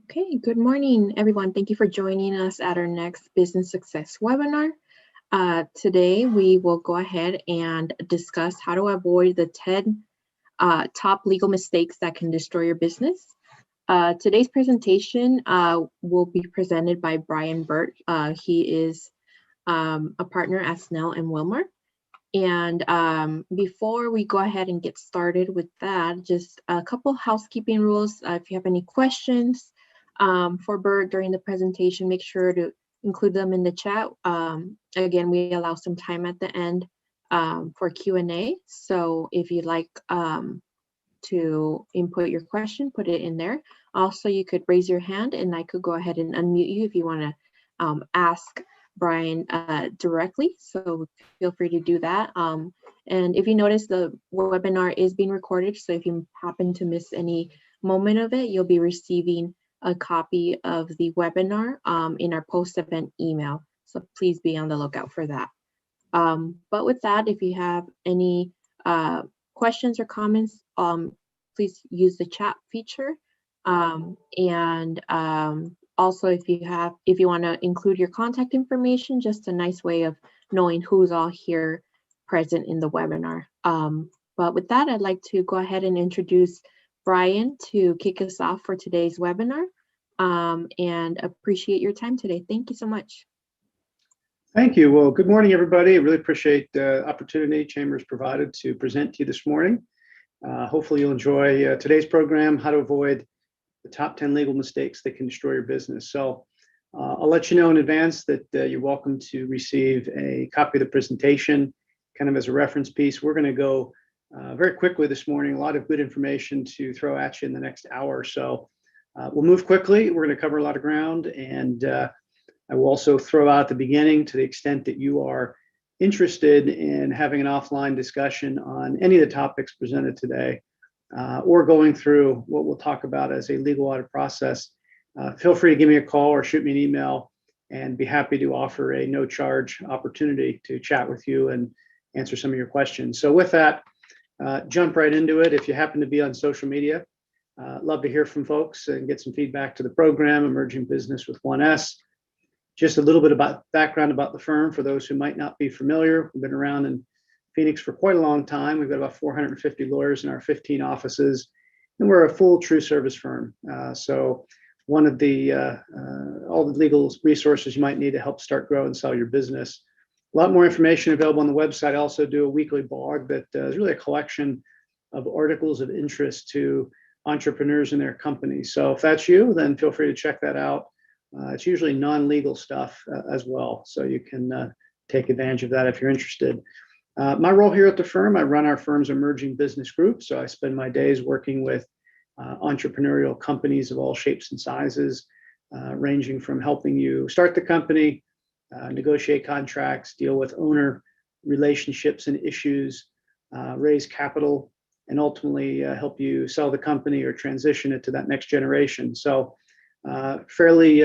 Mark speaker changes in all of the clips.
Speaker 1: Okay, good morning, everyone. Thank you for joining us at our next Business Success webinar. Today, we will go ahead and discuss how to avoid the 10 top legal mistakes that can destroy your business. Today's presentation will be presented by Brian Burt. He is a partner at Snell and Wilmer. And before we go ahead and get started with that, just a couple housekeeping rules. If you have any questions for Bert during the presentation, make sure to include them in the chat. Again, we allow some time at the end for Q&A. So if you'd like to input your question, put it in there. Also, you could raise your hand and I could go ahead and unmute you if you want to ask Brian directly. So feel free to do that. And if you notice, the webinar is being recorded. So if you happen to miss any moment of it, you'll be receiving a copy of the webinar in our post-event email. So please be on the lookout for that. But with that, if you have any questions or comments, please use the chat feature. Also, if you want to include your contact information, just a nice way of knowing who's all here present in the webinar. But with that, I'd like to go ahead and introduce Brian to kick us off for today's webinar, and appreciate your time today. Thank you so much.
Speaker 2: Thank you. Well, good morning, everybody. I really appreciate the opportunity Chambers provided to present to you this morning. Hopefully you'll enjoy today's program, how to avoid the top 10 legal mistakes that can destroy your business. So I'll let you know in advance that you're welcome to receive a copy of the presentation kind of as a reference piece. We're going to go very quickly this morning, a lot of good information to throw at you in the next hour or so. We'll move quickly. We're going to cover a lot of ground, and I will also throw out at the beginning, to the extent that you are interested in having an offline discussion on any of the topics presented today, or going through what we'll talk about as a legal audit process, feel free to give me a call or shoot me an email, and be happy to offer a no charge opportunity to chat with you and answer some of your questions. So with that, jump right into it. If you happen to be on social media, love to hear from folks and get some feedback to the program, Emerging Business with 1S. Just a little bit about background about the firm for those who might not be familiar. We've been around in Phoenix for quite a long time. We've got about 450 lawyers in our 15 offices, and we're a full true service firm. So one of the all the legal resources you might need to help start, grow, and sell your business. A lot more information available on the website. I also do a weekly blog that is really a collection of articles of interest to entrepreneurs and their companies. So if that's you, then feel free to check that out. It's usually non-legal stuff as well, so you can take advantage of that if you're interested. My role here at the firm, I run our firm's emerging business group, so I spend my days working with entrepreneurial companies of all shapes and sizes, ranging from helping you start the company, negotiate contracts, deal with owner relationships and issues, raise capital, and ultimately help you sell the company or transition it to that next generation. So fairly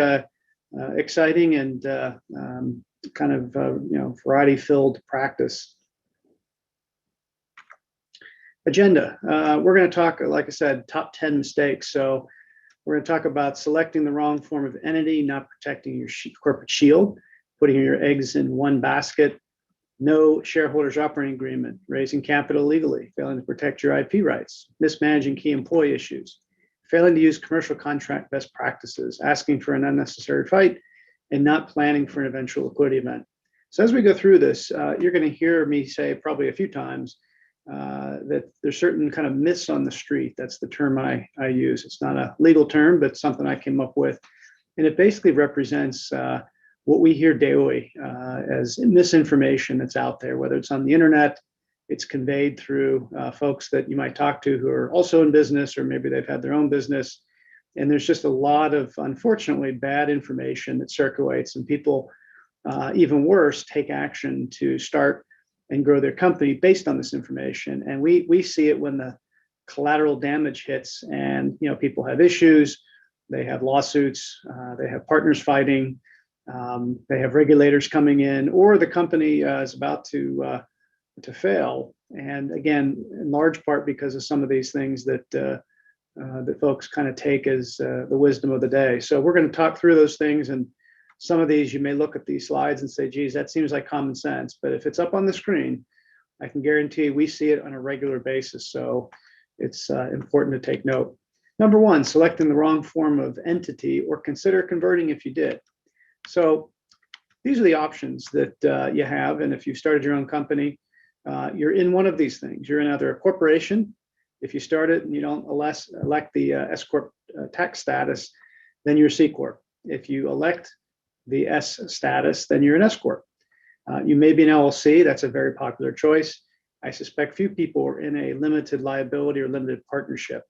Speaker 2: exciting and kind of variety-filled practice. Agenda. We're going to talk, like I said, top 10 mistakes. So we're going to talk about selecting the wrong form of entity, not protecting your corporate shield, putting your eggs in one basket, no shareholders operating agreement, raising capital legally, failing to protect your IP rights, mismanaging key employee issues, failing to use commercial contract best practices, asking for an unnecessary fight, and not planning for an eventual liquidity event. So as we go through this, you're going to hear me say probably a few times that there's certain kind of myths on the street. That's the term I use. It's not a legal term, but something I came up with. And it basically represents what we hear daily as misinformation that's out there, whether it's on the internet, it's conveyed through folks that you might talk to who are also in business, or maybe they've had their own business. And there's just a lot of, unfortunately, bad information that circulates, and people, even worse, take action to start and grow their company based on this information. And we see it when the collateral damage hits, and people have issues, they have lawsuits, they have partners fighting, they have regulators coming in, or the company is about to fail. And again, in large part because of some of these things that that folks kind of take as the wisdom of the day. So we're going to talk through those things, and some of these you may look at these slides and say, geez, that seems like common sense. But if it's up on the screen, I can guarantee we see it on a regular basis. So it's important to take note. Number one, selecting the wrong form of entity, or consider converting if you did. So these are the options that you have. And if you've started your own company, you're in one of these things. You're in either a corporation. If you start it and you don't elect the S Corp tax status, then you're a C Corp. If you elect the S status, then you're an S Corp. You may be an LLC. That's a very popular choice. I suspect few people are in a limited liability or limited partnership.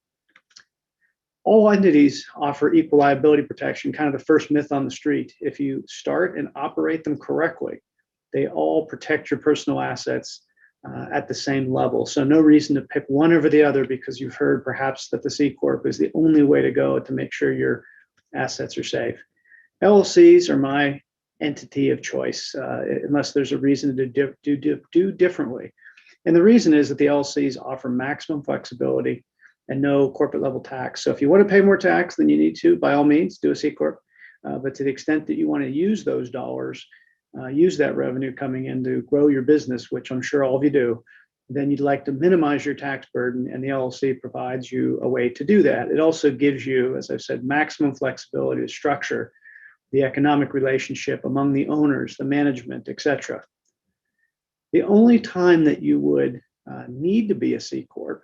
Speaker 2: All entities offer equal liability protection, kind of the first myth on the street. If you start and operate them correctly, they all protect your personal assets at the same level. So no reason to pick one over the other because you've heard perhaps that the C Corp is the only way to go to make sure your assets are safe. LLCs are my entity of choice, unless there's a reason to do differently. And the reason is that the LLCs offer maximum flexibility and no corporate level tax. So if you want to pay more tax than you need to, by all means, do a C Corp. But to the extent that you want to use those dollars, use that revenue coming in to grow your business, which I'm sure all of you do, then you'd like to minimize your tax burden, and the LLC provides you a way to do that. It also gives you, as I've said, maximum flexibility to structure the economic relationship among the owners, the management, etc. The only time that you would need to be a C Corp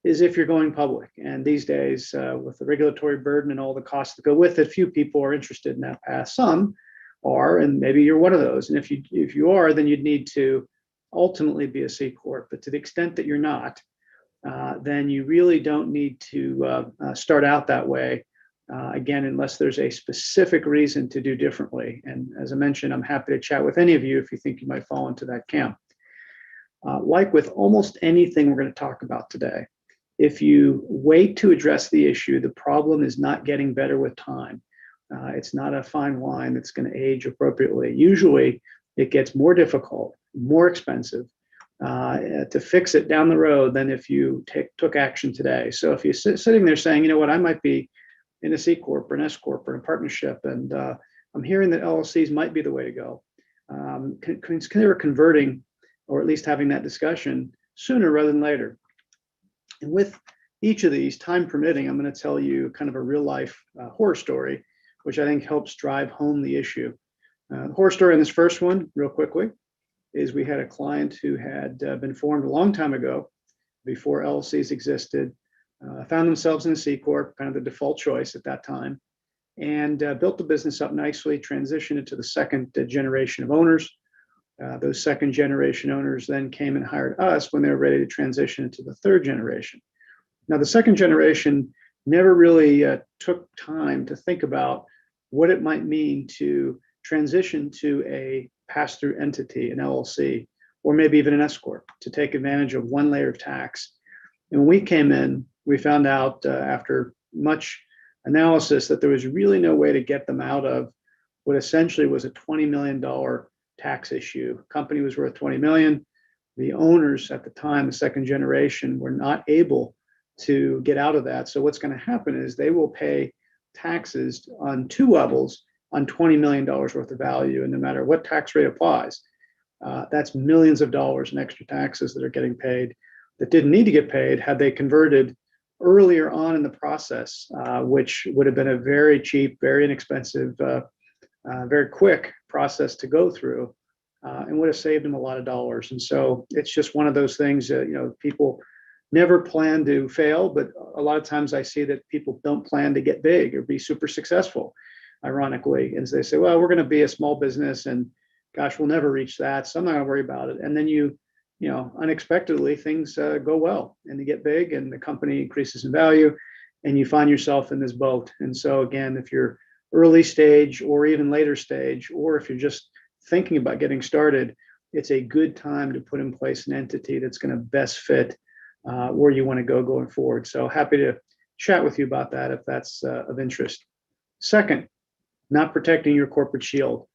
Speaker 2: is if you're going public. And these days, with the regulatory burden and all the costs that go with it, few people are interested in that path. Some are, and maybe you're one of those. And if you are, then you'd need to ultimately be a C Corp. But to the extent that you're not, then you really don't need to start out that way. Again, unless there's a specific reason to do differently. And as I mentioned, I'm happy to chat with any of you if you think you might fall into that camp. Like with almost anything we're going to talk about today, if you wait to address the issue, the problem is not getting better with time. It's not a fine wine that's going to age appropriately. Usually, it gets more difficult, more expensive to fix it down the road than if you took action today. So if you're sitting there saying, you know what, I might be in a C Corp or an S Corp or a partnership, and I'm hearing that LLCs might be the way to go, consider converting, or at least having that discussion sooner rather than later. And with each of these, time permitting, I'm going to tell you kind of a real life horror story, which I think helps drive home the issue. The horror story in this first one, real quickly, is we had a client who had been formed a long time ago, before LLCs existed, found themselves in a C Corp, kind of the default choice at that time, and built the business up nicely, transitioned it to the second generation of owners. Those second generation owners then came and hired us when they were ready to transition into the third generation. Now, the second generation never really took time to think about what it might mean to transition to a pass-through entity, an LLC, or maybe even an S Corp, to take advantage of one layer of tax. And when we came in, we found out after much analysis that there was really no way to get them out of what essentially was a $20 million tax issue. Company was worth 20 million. The owners at the time, the second generation, were not able to get out of that. So what's going to happen is they will pay taxes on two levels on $20 million worth of value. And no matter what tax rate applies, that's millions of dollars in extra taxes that are getting paid that didn't need to get paid had they converted earlier on in the process, which would have been a very cheap, very inexpensive, very quick process to go through, and would have saved them a lot of dollars. And so it's just one of those things that, people never plan to fail, but a lot of times I see that people don't plan to get big or be super successful, ironically. And they say, well, we're going to be a small business and gosh, we'll never reach that, so I'm not going to worry about it. And then unexpectedly things go well and they get big and the company increases in value and you find yourself in this boat. And so again, if you're early stage or even later stage, or if you're just thinking about getting started, it's a good time to put in place an entity that's going to best fit where you want to go going forward. So happy to chat with you about that if that's of interest. Second, not protecting your corporate shield.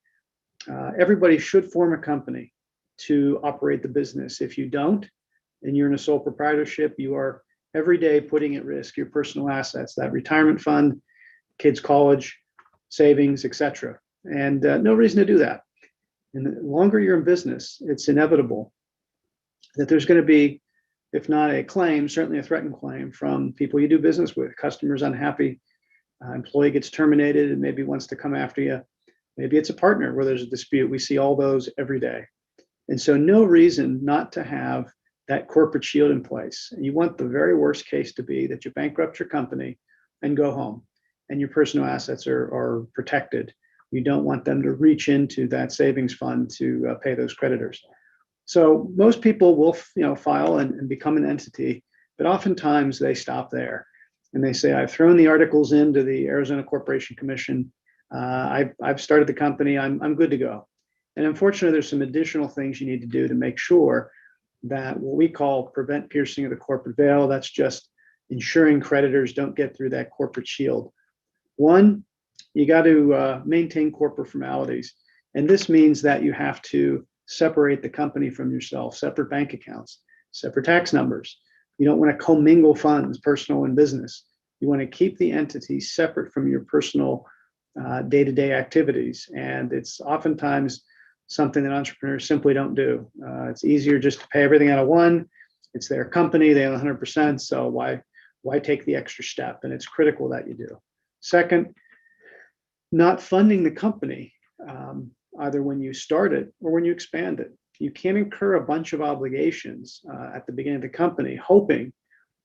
Speaker 2: Everybody should form a company to operate the business. If you don't, and you're in a sole proprietorship, you are every day putting at risk your personal assets, that retirement fund, kids' college, savings, etc. And no reason to do that. And the longer you're in business, it's inevitable that there's going to be, if not a claim, certainly a threatened claim from people you do business with. Customers unhappy, employee gets terminated and maybe wants to come after you. Maybe it's a partner where there's a dispute. We see all those every day. And so no reason not to have that corporate shield in place. And you want the very worst case to be that you bankrupt your company and go home and your personal assets are protected. You don't want them to reach into that savings fund to pay those creditors. So most people will file and become an entity, but oftentimes they stop there and they say, I've thrown the articles into the Arizona Corporation Commission. I've started the company. I'm good to go. And unfortunately, there's some additional things you need to do to make sure that what we call prevent piercing of the corporate veil. That's just ensuring creditors don't get through that corporate shield. One, you got to maintain corporate formalities. And this means that you have to separate the company from yourself, separate bank accounts, separate tax numbers. You don't want to commingle funds, personal and business. You want to keep the entity separate from your personal day-to-day activities. And it's oftentimes something that entrepreneurs simply don't do. It's easier just to pay everything out of one. It's their company, they own 100%, so why take the extra step? And it's critical that you do. Second, not funding the company, either when you start it or when you expand it. You can't incur a bunch of obligations at the beginning of the company, hoping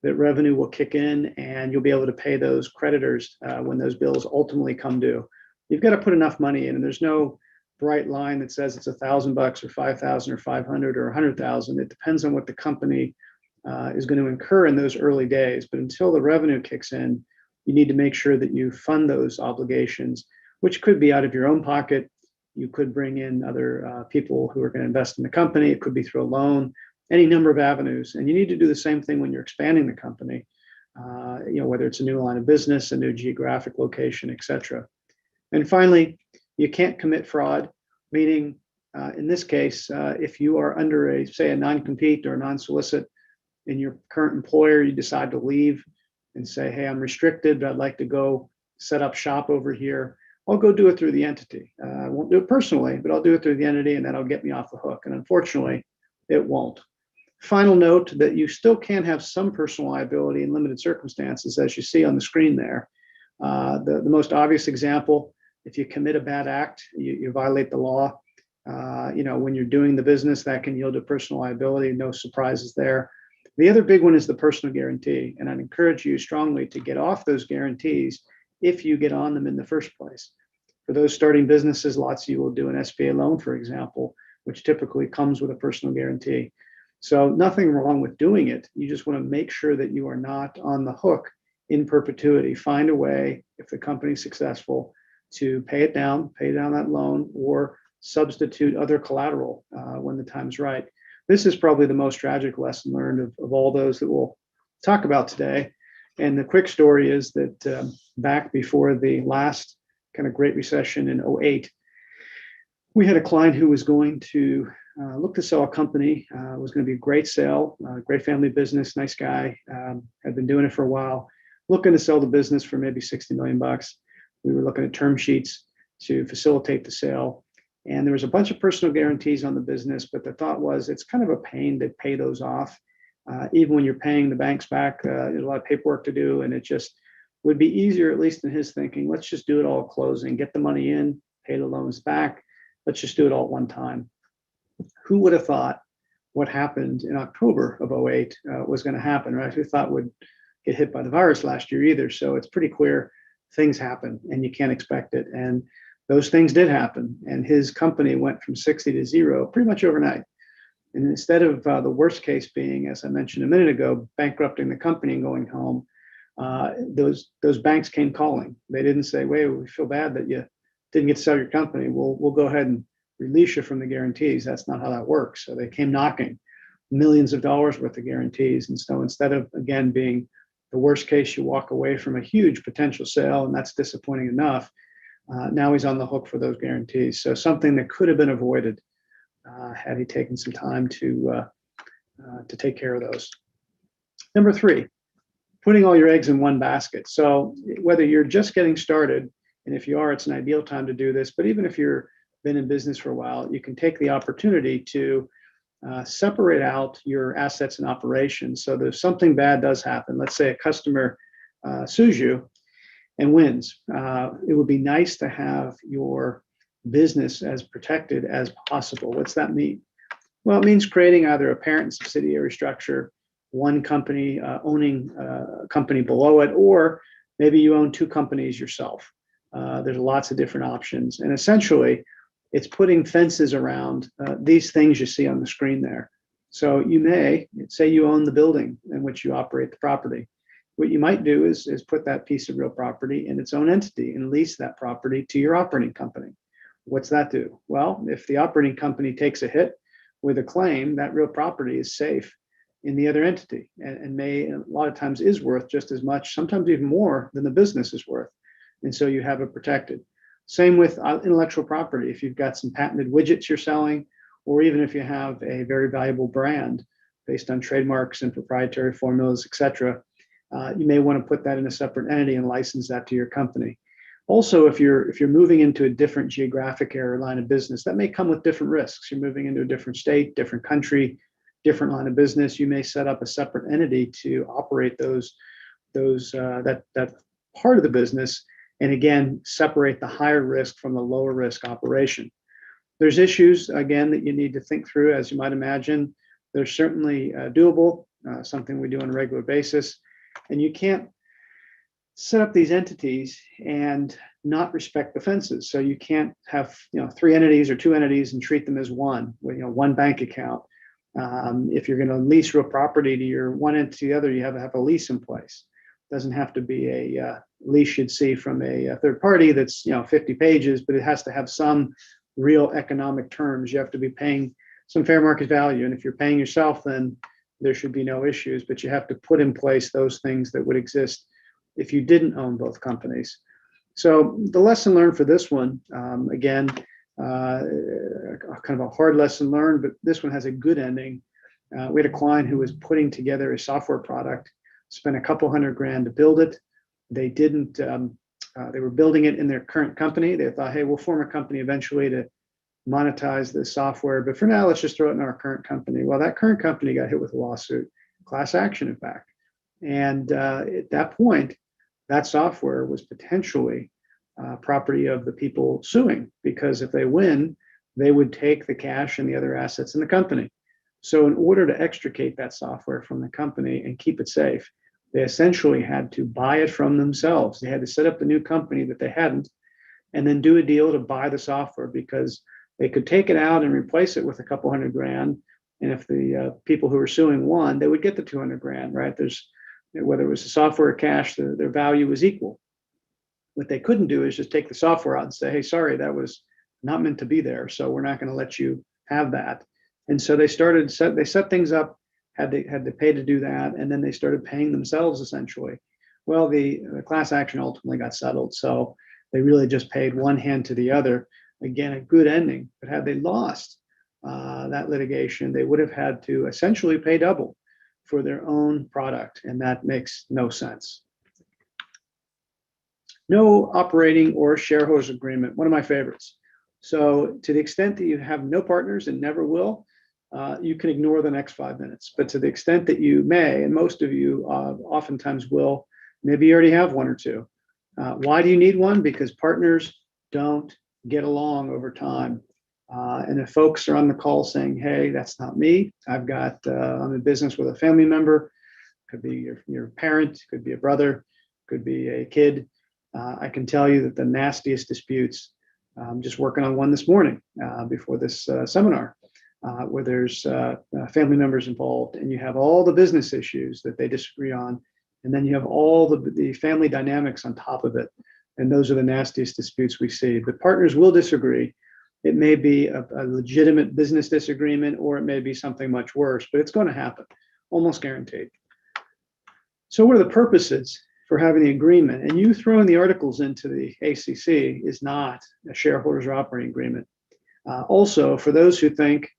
Speaker 2: that revenue will kick in and you'll be able to pay those creditors when those bills ultimately come due. You've got to put enough money in, and there's no bright line that says it's $1,000 or $5,000 or $500 or $100,000. It depends on what the company is going to incur in those early days. But until the revenue kicks in, you need to make sure that you fund those obligations, which could be out of your own pocket. You could bring in other people who are going to invest in the company. It could be through a loan, any number of avenues. And you need to do the same thing when you're expanding the company, whether it's a new line of business, a new geographic location, et cetera. And finally, you can't commit fraud, meaning in this case, if you are under say a non-compete or a non-solicit in your current employer, you decide to leave and say, hey, I'm restricted, but I'd like to go set up shop over here. I'll go do it through the entity. I won't do it personally, but I'll do it through the entity, and that'll get me off the hook. And unfortunately, it won't. Final note that you still can have some personal liability in limited circumstances, as you see on the screen there. The most obvious example, if you commit a bad act, you violate the law. When you're doing the business, that can yield a personal liability. No surprises there. The other big one is the personal guarantee, and I'd encourage you strongly to get off those guarantees if you get on them in the first place. For those starting businesses, lots of you will do an SBA loan, for example, which typically comes with a personal guarantee. So nothing wrong with doing it. You just want to make sure that you are not on the hook in perpetuity. Find a way, if the company's successful, to pay down that loan, or substitute other collateral when the time's right. This is probably the most tragic lesson learned of all those that we'll talk about today. And the quick story is that back before the last kind of Great Recession in 2008, we had a client who was going to look to sell a company. It was going to be a great sale, great family business, nice guy, had been doing it for a while, looking to sell the business for maybe $60 million. We were looking at term sheets to facilitate the sale. And there was a bunch of personal guarantees on the business, but the thought was it's kind of a pain to pay those off. Even when you're paying the banks back, there's a lot of paperwork to do, and it just would be easier, at least in his thinking, let's just do it all at closing, get the money in, pay the loans back. Let's just do it all at one time. Who would have thought what happened in October of 2008 was going to happen, right? Who thought would get hit by the virus last year either? So it's pretty clear things happen and you can't expect it. And those things did happen. And his company went from 60 to 0 pretty much overnight. And instead of the worst case being, as I mentioned a minute ago, bankrupting the company and going home, those banks came calling. They didn't say, wait, we feel bad that you didn't get to sell your company. We'll go ahead and release you from the guarantees. That's not how that works. So they came knocking, millions of dollars worth of guarantees. And so instead of, again, being the worst case, you walk away from a huge potential sale, and that's disappointing enough. Now he's on the hook for those guarantees. So something that could have been avoided had he taken some time to take care of those. Number 3, putting all your eggs in one basket. So whether you're just getting started, and if you are, it's an ideal time to do this, but even if you're been in business for a while, you can take the opportunity to separate out your assets and operations. So that if something bad does happen, let's say a customer sues you and wins, it would be nice to have your business as protected as possible. What's that mean? Well, it means creating either a parent and subsidiary structure, one company owning a company below it, or maybe you own two companies yourself. There's lots of different options. And essentially, it's putting fences around these things you see on the screen there. So you may say you own the building in which you operate the property. What you might do is put that piece of real property in its own entity and lease that property to your operating company. What's that do? Well, if the operating company takes a hit with a claim, that real property is safe in the other entity and may a lot of times is worth just as much, sometimes even more than the business is worth. And so you have it protected. Same with intellectual property. If you've got some patented widgets you're selling, or even if you have a very valuable brand based on trademarks and proprietary formulas, et cetera, you may want to put that in a separate entity and license that to your company. Also, if you're moving into a different geographic area or line of business, that may come with different risks. You're moving into a different state, different country, different line of business. You may set up a separate entity to operate that part of the business, and again, separate the higher risk from the lower risk operation. There's issues, again, that you need to think through, as you might imagine. They're certainly doable, something we do on a regular basis. And you can't set up these entities and not respect the fences. So you can't have three entities or two entities and treat them as one, with one bank account. If you're going to lease real property to your one end to the other, you have to have a lease in place. It doesn't have to be a lease you'd see from a third party that's 50 pages, but it has to have some real economic terms. You have to be paying some fair market value. And if you're paying yourself, then there should be no issues, but you have to put in place those things that would exist if you didn't own both companies. So the lesson learned for this one, again, kind of a hard lesson learned, but this one has a good ending. We had a client who was putting together a software product, spent a couple $100,000 to build it. They didn't, they were building it in their current company. They thought, hey, we'll form a company eventually to monetize the software, but for now, let's just throw it in our current company. Well, that current company got hit with a lawsuit, class action, in fact. And at that point, that software was potentially property of the people suing, because if they win, they would take the cash and the other assets in the company. So in order to extricate that software from the company and keep it safe, they essentially had to buy it from themselves. They had to set up the new company that they hadn't, and then do a deal to buy the software, because they could take it out and replace it with a couple $100,000. And if the people who were suing won, they would get the $200,000, right? Whether it was the software or cash, their value was equal. What they couldn't do is just take the software out and say, hey, sorry, that was not meant to be there, so we're not going to let you have that. And so they set things up, had to pay to do that, and then they started paying themselves essentially. Well, the class action ultimately got settled, so they really just paid one hand to the other. Again, a good ending. But had they lost that litigation, they would have had to essentially pay double for their own product, and that makes no sense. No operating or shareholders agreement, one of my favorites. So to the extent that you have no partners and never will, you can ignore the next 5 minutes. But to the extent that you may, and most of you oftentimes will, maybe you already have one or two. Why do you need one? Because partners don't get along over time. And if folks are on the call saying, hey, that's not me, I'm in business with a family member, could be your parent, could be a brother, could be a kid. I can tell you that the nastiest disputes, I'm just working on one this morning before this seminar, where there's family members involved, and you have all the business issues that they disagree on, and then you have all the family dynamics on top of it. And those are the nastiest disputes we see. The partners will disagree. It may be a legitimate business disagreement, or it may be something much worse, but it's going to happen, almost guaranteed. So what are the purposes for having the agreement? And you throwing the articles into the ACC is not a shareholders or operating agreement. Also, for those who think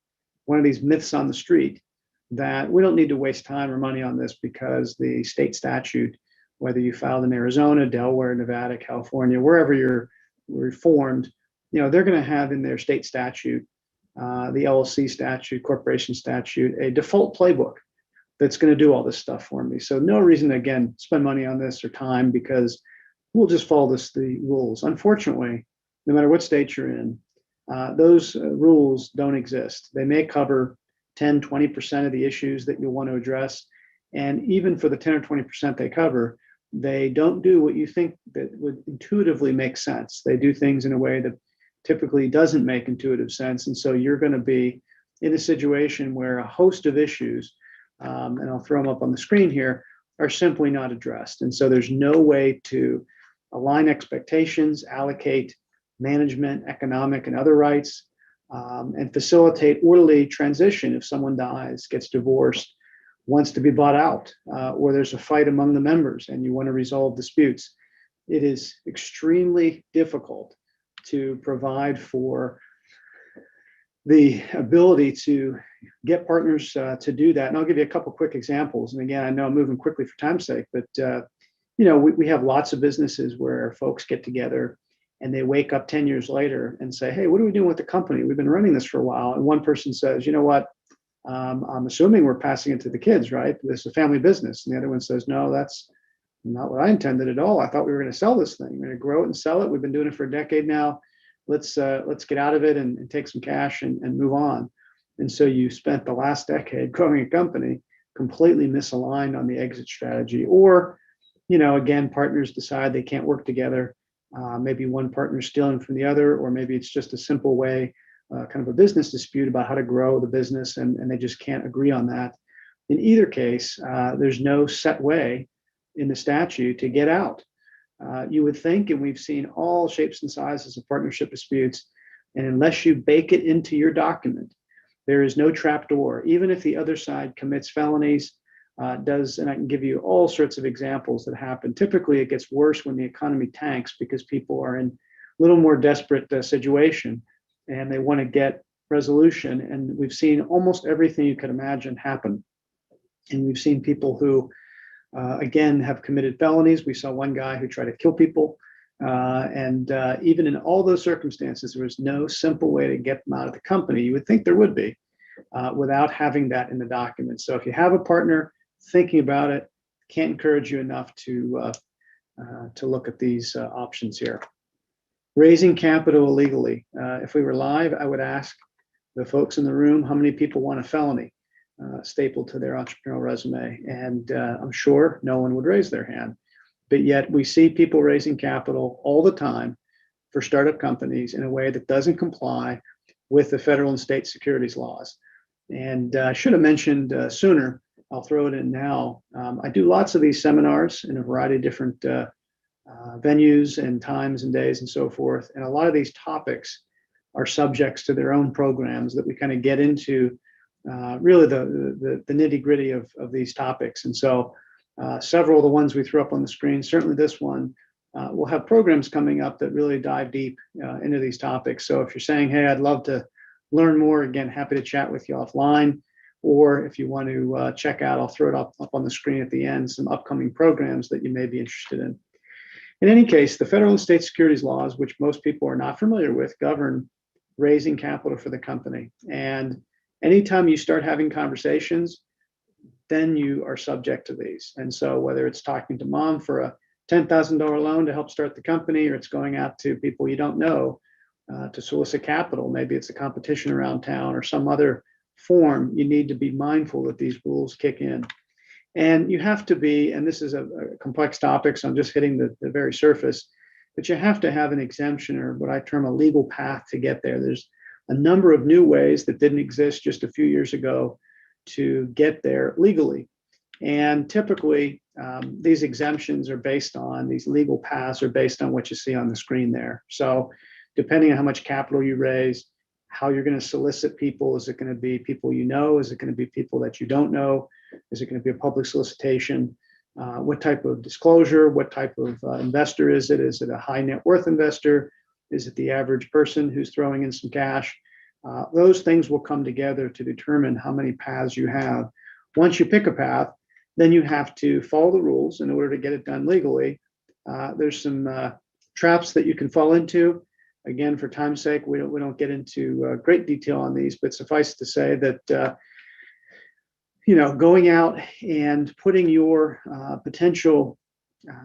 Speaker 2: one of these myths on the street that we don't need to waste time or money on this because the state statute, whether you filed in Arizona, Delaware, Nevada, California, wherever you're reformed, they're going to have in their state statute, the LLC statute, corporation statute, a default playbook that's going to do all this stuff for me. So no reason to, again, spend money on this or time, because we'll just follow the rules. Unfortunately, no matter what state you're in, those rules don't exist. They may cover 10, 20% of the issues that you'll want to address. And even for the 10 or 20% they cover, they don't do what you think that would intuitively make sense. They do things in a way that typically doesn't make intuitive sense. And so you're going to be in a situation where a host of issues, and I'll throw them up on the screen here, are simply not addressed. And so there's no way to align expectations, allocate management, economic, and other rights, and facilitate orderly transition if someone dies, gets divorced, wants to be bought out, or there's a fight among the members and you want to resolve disputes. It is extremely difficult to provide for the ability to get partners to do that. And I'll give you a couple quick examples. And again, I know I'm moving quickly for time's sake, but we have lots of businesses where folks get together and they wake up 10 years later and say, hey, what are we doing with the company? We've been running this for a while. And one person says, you know what? I'm assuming we're passing it to the kids, right? This is a family business. And the other one says, no, that's not what I intended at all. I thought we were going to sell this thing. We're going to grow it and sell it. We've been doing it for a decade now. Let's get out of it and take some cash and move on. And so you spent the last decade growing a company completely misaligned on the exit strategy. Or, again, partners decide they can't work together. Maybe one partner is stealing from the other, or maybe it's just a simple way, kind of a business dispute about how to grow the business, and they just can't agree on that. In either case, there's no set way in the statute to get out. You would think, and we've seen all shapes and sizes of partnership disputes, and unless you bake it into your document, there is no trapdoor. Even if the other side commits felonies, and I can give you all sorts of examples that happen. Typically, it gets worse when the economy tanks because people are in a little more desperate situation and they want to get resolution. And we've seen almost everything you could imagine happen. And we've seen people who, again, have committed felonies. We saw one guy who tried to kill people. And even in all those circumstances, there was no simple way to get them out of the company. You would think there would be, without having that in the document. So if you have a partner thinking about it, can't encourage you enough to look at these options here. Raising capital illegally. If we were live, I would ask the folks in the room how many people want a felony stapled to their entrepreneurial resume, and I'm sure no one would raise their hand. But yet we see people raising capital all the time for startup companies in a way that doesn't comply with the federal and state securities laws. And I should have mentioned sooner, I'll throw it in now. I do lots of these seminars in a variety of different venues and times and days and so forth. And a lot of these topics are subjects to their own programs that we kind of get into really the nitty gritty of these topics. And so several of the ones we threw up on the screen, certainly this one, we'll have programs coming up that really dive deep into these topics. So if you're saying, hey, I'd love to learn more, again, happy to chat with you offline. Or if you want to check out, I'll throw it up on the screen at the end, some upcoming programs that you may be interested in. In any case, the federal and state securities laws, which most people are not familiar with, govern raising capital for the company. And anytime you start having conversations, then you are subject to these. And so whether it's talking to mom for a $10,000 loan to help start the company, or it's going out to people you don't know to solicit capital, maybe it's a competition around town or some other form, you need to be mindful that these rules kick in. And you have to be, and this is a complex topic, so I'm just hitting the very surface, but you have to have an exemption, or what I term a legal path to get there. There's a number of new ways that didn't exist just a few years ago to get there legally. And typically, these exemptions are based on, these legal paths are based on what you see on the screen there. So depending on how much capital you raise, how you're going to solicit people, is it going to be people you know? Is it going to be people that you don't know? Is it going to be a public solicitation? What type of disclosure? What type of investor is it? Is it a high net worth investor? Is it the average person who's throwing in some cash? Those things will come together to determine how many paths you have. Once you pick a path, then you have to follow the rules in order to get it done legally. There's some traps that you can fall into. Again, for time's sake, we don't get into great detail on these, but suffice to say that going out and putting your potential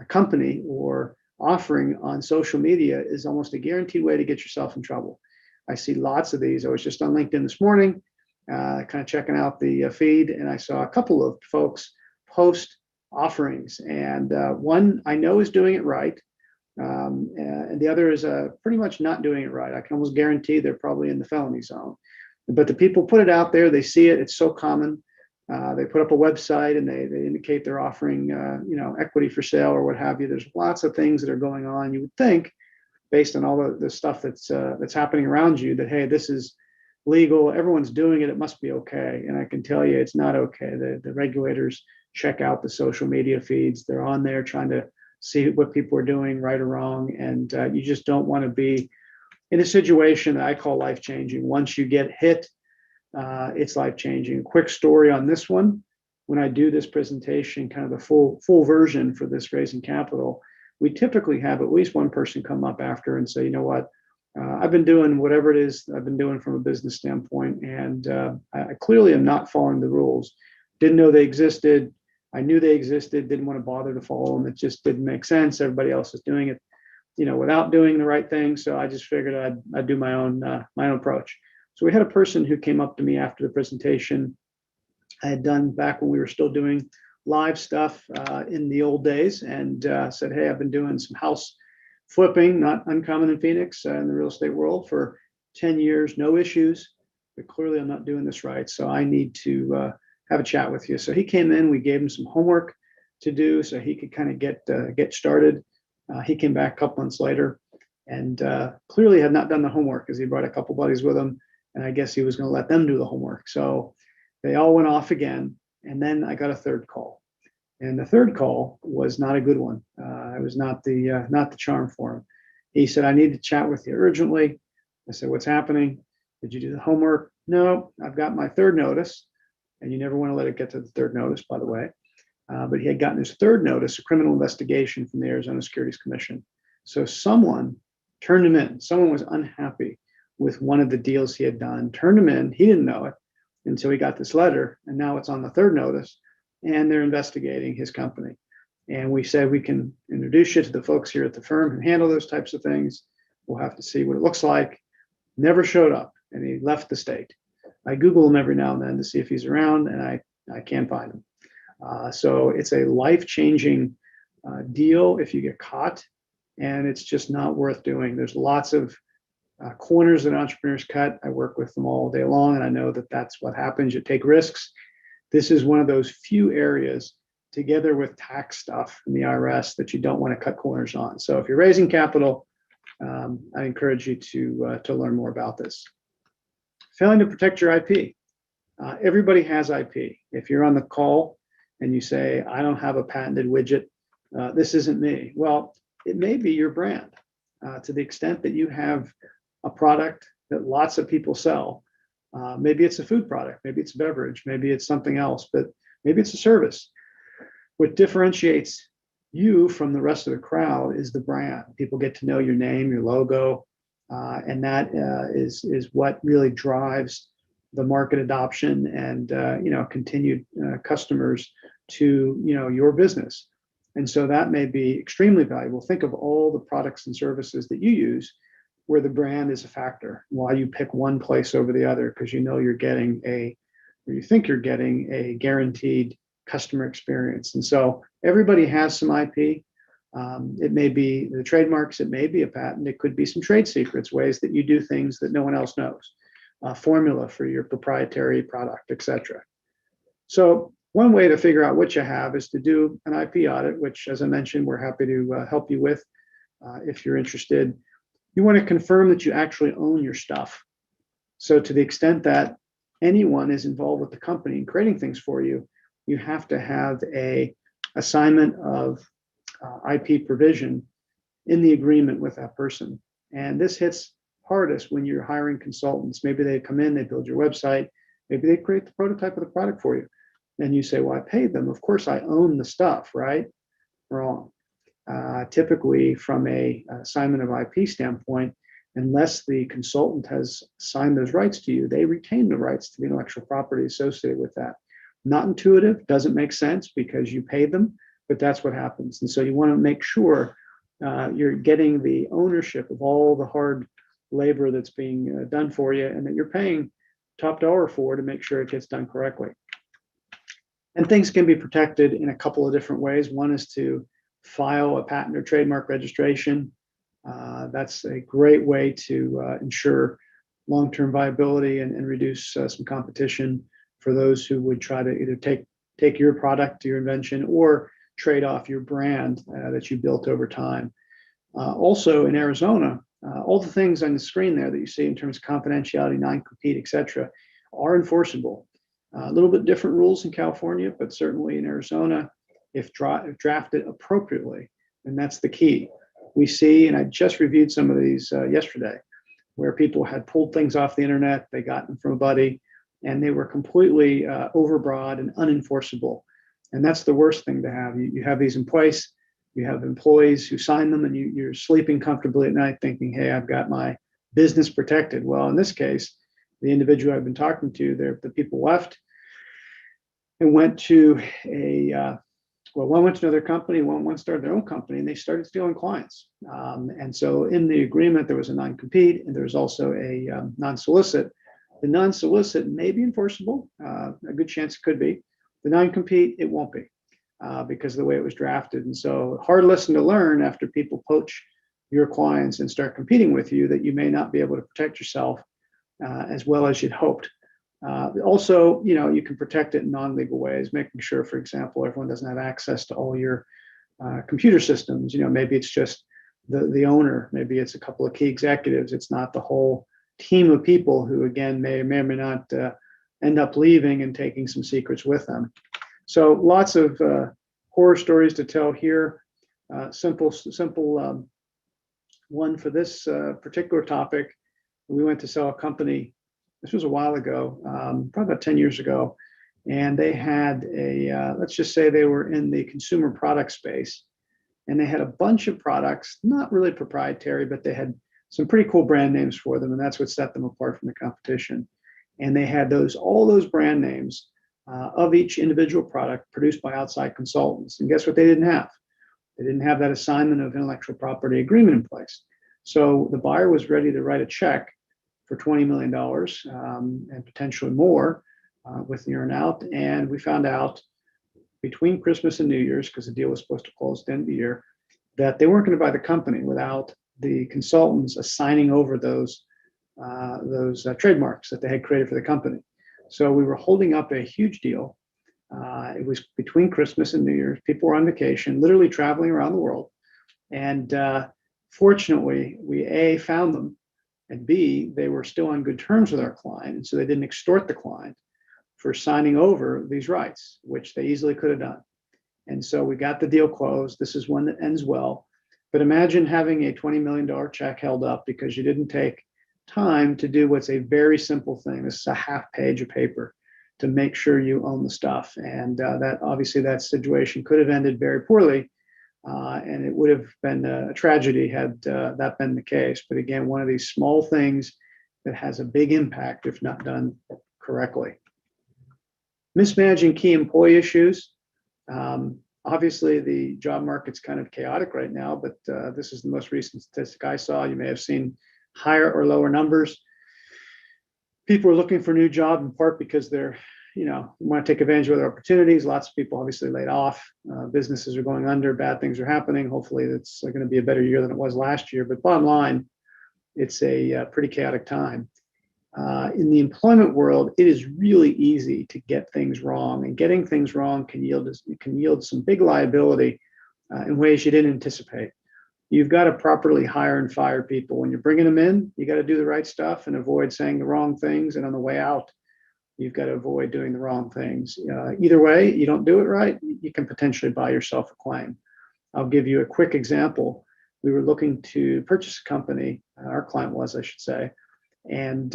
Speaker 2: company or offering on social media is almost a guaranteed way to get yourself in trouble. I see lots of these. I was just on LinkedIn this morning, kind of checking out the feed, and I saw a couple of folks post offerings, and one I know is doing it right, and the other is pretty much not doing it right. I can almost guarantee they're probably in the felony zone. But the people put it out there, they see it, it's so common. They put up a website and they indicate they're offering equity for sale or what have you. There's lots of things that are going on. You would think, based on all the stuff that's happening around you, that hey, this is legal, everyone's doing it, it must be okay. And I can tell you it's not okay. The regulators check out the social media feeds. They're on there trying to see what people are doing, right or wrong. And you just don't want to be in a situation that I call life-changing. Once you get hit, it's life-changing. Quick story on this one. When I do this presentation, kind of the full version for this raising capital, we typically have at least one person come up after and say, you know what, I've been doing whatever it is I've been doing from a business standpoint, and I clearly am not following the rules. Didn't know they existed. I knew they existed, didn't want to bother to follow them. It just didn't make sense. Everybody else is doing it, without doing the right thing. So I just figured I'd do my own approach. So we had a person who came up to me after the presentation I had done back when we were still doing live stuff in the old days, and said, hey, I've been doing some house flipping, not uncommon in Phoenix, in the real estate world for 10 years, no issues, but clearly I'm not doing this right. So I need to have a chat with you. So he came in, we gave him some homework to do so he could kind of get started. He came back a couple months later and clearly had not done the homework because he brought a couple buddies with him. And I guess he was going to let them do the homework. So they all went off again. And then I got a third call. And the third call was not a good one. It was not the charm for him. He said, I need to chat with you urgently. I said, what's happening? Did you do the homework? No, I've got my third notice. And you never want to let it get to the third notice, by the way. But he had gotten his third notice, a criminal investigation from the Arizona Securities Commission. So someone turned him in. Someone was unhappy with one of the deals he had done, turned him in. He didn't know it until he got this letter. And now it's on the third notice and they're investigating his company. And we said, we can introduce you to the folks here at the firm who handle those types of things. We'll have to see what it looks like. Never showed up and he left the state. I Google him every now and then to see if he's around and I can't find him. So it's a life-changing deal if you get caught, and it's just not worth doing. There's lots of corners that entrepreneurs cut. I work with them all day long, and I know that that's what happens. You take risks. This is one of those few areas, together with tax stuff in the IRS, that you don't want to cut corners on. So if you're raising capital, I encourage you to learn more about this. Failing to protect your IP. Everybody has IP. If you're on the call and you say, I don't have a patented widget, this isn't me. Well, it may be your brand to the extent that you have a product that lots of people sell. Maybe it's a food product, maybe it's a beverage, maybe it's something else, but maybe it's a service. What differentiates you from the rest of the crowd is the brand. People get to know your name, your logo, and that is what really drives the market adoption and continued customers to your business. And so that may be extremely valuable. Think of all the products and services that you use where the brand is a factor, why you pick one place over the other, because you think you're getting a guaranteed customer experience. And so everybody has some IP. It may be the trademarks, it may be a patent, it could be some trade secrets, ways that you do things that no one else knows, formula for your proprietary product, etc. So one way to figure out what you have is to do an IP audit, which, as I mentioned, we're happy to help you with if you're interested. You want to confirm that you actually own your stuff. So to the extent that anyone is involved with the company and creating things for you, you have to have a assignment of IP provision in the agreement with that person. And this hits hardest when you're hiring consultants. Maybe they come in, they build your website, maybe they create the prototype of the product for you. And you say, well, I paid them. Of course, I own the stuff, right? Wrong. Typically, from a assignment of IP standpoint, unless the consultant has signed those rights to you, they retain the rights to the intellectual property associated with that. Not intuitive, doesn't make sense because you paid them, but that's what happens. And so you want to make sure you're getting the ownership of all the hard labor that's being done for you, and that you're paying top dollar for to make sure it gets done correctly. And things can be protected in a couple of different ways. One is to file a patent or trademark registration. That's a great way to ensure long-term viability and reduce some competition for those who would try to either take your product, your invention, or trade off your brand that you built over time. Also in Arizona, all the things on the screen there that you see in terms of confidentiality, non-compete, et cetera, are enforceable. A little bit different rules in California, but certainly in Arizona, if drafted appropriately, and that's the key. We see, and I just reviewed some of these yesterday, where people had pulled things off the internet, they got them from a buddy, and they were completely overbroad and unenforceable. And that's the worst thing to have. You have these in place, you have employees who sign them, and you're sleeping comfortably at night thinking, hey, I've got my business protected. Well, in this case, the individual I've been talking to, the people left and went to one went to another company, one started their own company, and they started stealing clients. And so in the agreement, there was a non-compete, and there was also a non-solicit. The non-solicit may be enforceable. A good chance it could be. The non-compete, it won't be because of the way it was drafted. And so hard lesson to learn after people poach your clients and start competing with you, that you may not be able to protect yourself as well as you'd hoped. Also, you can protect it in non-legal ways, making sure, for example, everyone doesn't have access to all your computer systems. Maybe it's just the owner, maybe it's a couple of key executives. It's not the whole team of people who, again, may or may not end up leaving and taking some secrets with them. So lots of horror stories to tell here. Simple one for this particular topic. We went to sell a company. This was a while ago, probably about 10 years ago. And they had let's just say they were in the consumer product space. And they had a bunch of products, not really proprietary, but they had some pretty cool brand names for them. And that's what set them apart from the competition. And they had all those brand names of each individual product produced by outside consultants. And guess what they didn't have? They didn't have that assignment of intellectual property agreement in place. So the buyer was ready to write a check for $20 million and potentially more with the earn out. And we found out between Christmas and New Year's, because the deal was supposed to close at the end of the year, that they weren't going to buy the company without the consultants assigning over those trademarks that they had created for the company. So we were holding up a huge deal. It was between Christmas and New Year's. People were on vacation, literally traveling around the world. And fortunately, we A, found them, and B, they were still on good terms with our client. And so they didn't extort the client for signing over these rights, which they easily could have done. And so we got the deal closed. This is one that ends well. But imagine having a $20 million check held up because you didn't take time to do what's a very simple thing. This is a half page of paper to make sure you own the stuff. And that obviously that situation could have ended very poorly. And it would have been a tragedy had that been the case. But again, one of these small things that has a big impact if not done correctly. Mismanaging key employee issues. Obviously, the job market's kind of chaotic right now, but this is the most recent statistic I saw. You may have seen higher or lower numbers. People are looking for a new job in part because they're, want to take advantage of other opportunities. Lots of people obviously laid off. Businesses are going under. Bad things are happening. Hopefully, it's going to be a better year than it was last year. But bottom line, it's a pretty chaotic time. In the employment world, it is really easy to get things wrong, and getting things wrong can yield some big liability in ways you didn't anticipate. You've got to properly hire and fire people. When you're bringing them in, you got to do the right stuff and avoid saying the wrong things. And on the way out, you've got to avoid doing the wrong things. Either way, you don't do it right, you can potentially buy yourself a claim. I'll give you a quick example. we were looking to purchase a company. Our client was, I should say, and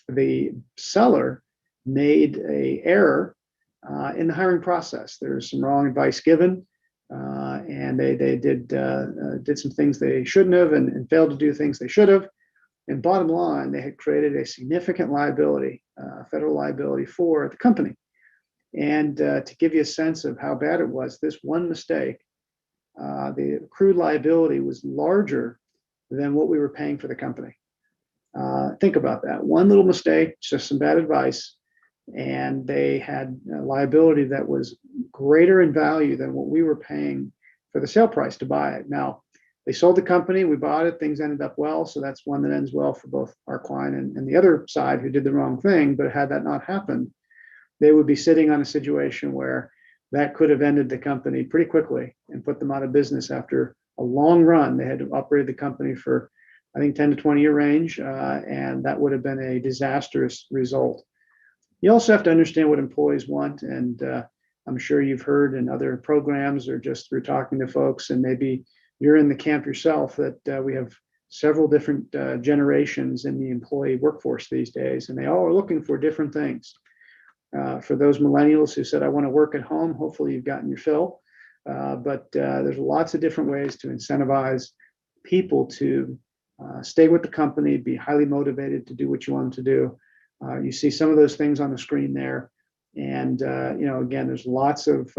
Speaker 2: the seller made a error in the hiring process. There was some wrong advice given, and they did some things they shouldn't have, and failed to do things they should have. And bottom line, they had created a significant liability, federal liability for the company. And to give you a sense of how bad it was, this one mistake, the accrued liability was larger than what we were paying for the company. Think about that. One little mistake, just some bad advice, and they had a liability that was greater in value than what we were paying for the sale price to buy it. Now, they sold the company, we bought it, things ended up well. So that's one that ends well for both our client and the other side who did the wrong thing. But had that not happened, they would be sitting on a situation where that could have ended the company pretty quickly and put them out of business after a long run. They had to operate the company for, I think, 10 to 20 year range, and that would have been a disastrous result. You also have to understand what employees want, and I'm sure you've heard in other programs or just through talking to folks, and maybe you're in the camp yourself, that we have several different generations in the employee workforce these days, and they all are looking for different things. For those millennials who said, I want to work at home, hopefully you've gotten your fill. But there's lots of different ways to incentivize people to stay with the company, be highly motivated to do what you want them to do. You see some of those things on the screen there. And, again, there's lots of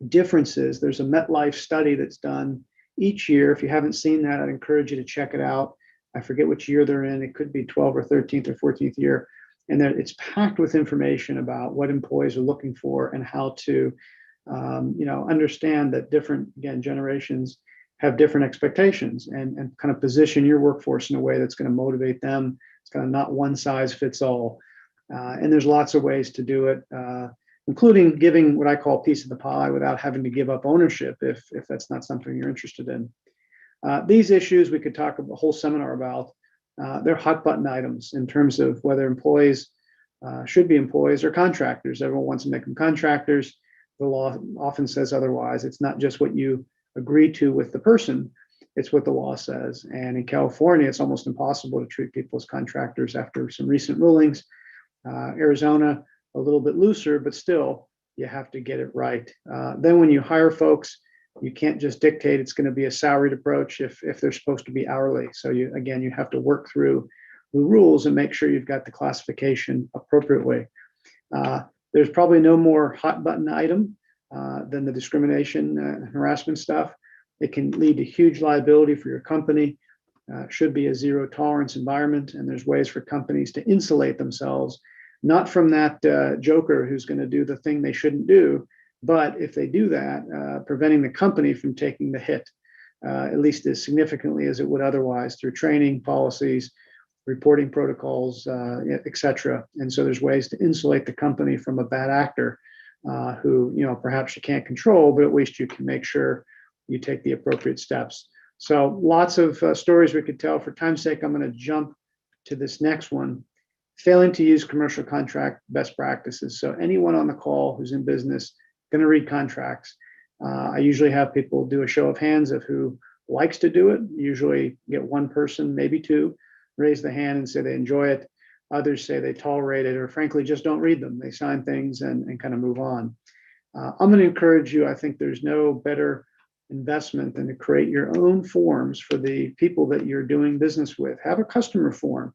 Speaker 2: differences. There's a MetLife study that's done each year. If you haven't seen that, I'd encourage you to check it out. I forget which year they're in. It could be 12th or 13th or 14th year. And then it's packed with information about what employees are looking for and how to, understand that different, again, generations have different expectations, and kind of position your workforce in a way that's going to motivate them. It's kind of not one size fits all. And there's lots of ways to do it, including giving what I call a piece of the pie without having to give up ownership if that's not something you're interested in. These issues we could talk a whole seminar about. They're hot button items in terms of whether employees should be employees or contractors. Everyone wants to make them contractors. The law often says otherwise. It's not just what you agree to with the person, it's what the law says. And in California, it's almost impossible to treat people as contractors after some recent rulings. Arizona, a little bit looser, but still, you have to get it right. Then when you hire folks, you can't just dictate it's going to be a salaried approach if they're supposed to be hourly. So you have to work through the rules and make sure you've got the classification appropriately. There's probably no more hot button item than the discrimination and harassment stuff. It can lead to huge liability for your company. Should be a zero tolerance environment, and there's ways for companies to insulate themselves, not from that joker who's going to do the thing they shouldn't do, but if they do that, preventing the company from taking the hit, at least as significantly as it would otherwise, through training policies, reporting protocols, etc. And so there's ways to insulate the company from a bad actor who, perhaps you can't control, but at least you can make sure you take the appropriate steps. So lots of stories we could tell. For time's sake, I'm going to jump to this next one. Failing to use commercial contract best practices. So anyone on the call who's in business going to read contracts. I usually have people do a show of hands of who likes to do it. Usually get one person, maybe two, raise the hand and say they enjoy it. Others say they tolerate it, or frankly, just don't read them. They sign things and kind of move on. I'm going to encourage you. I think there's no better investment than to create your own forms for the people that you're doing business with. Have a customer form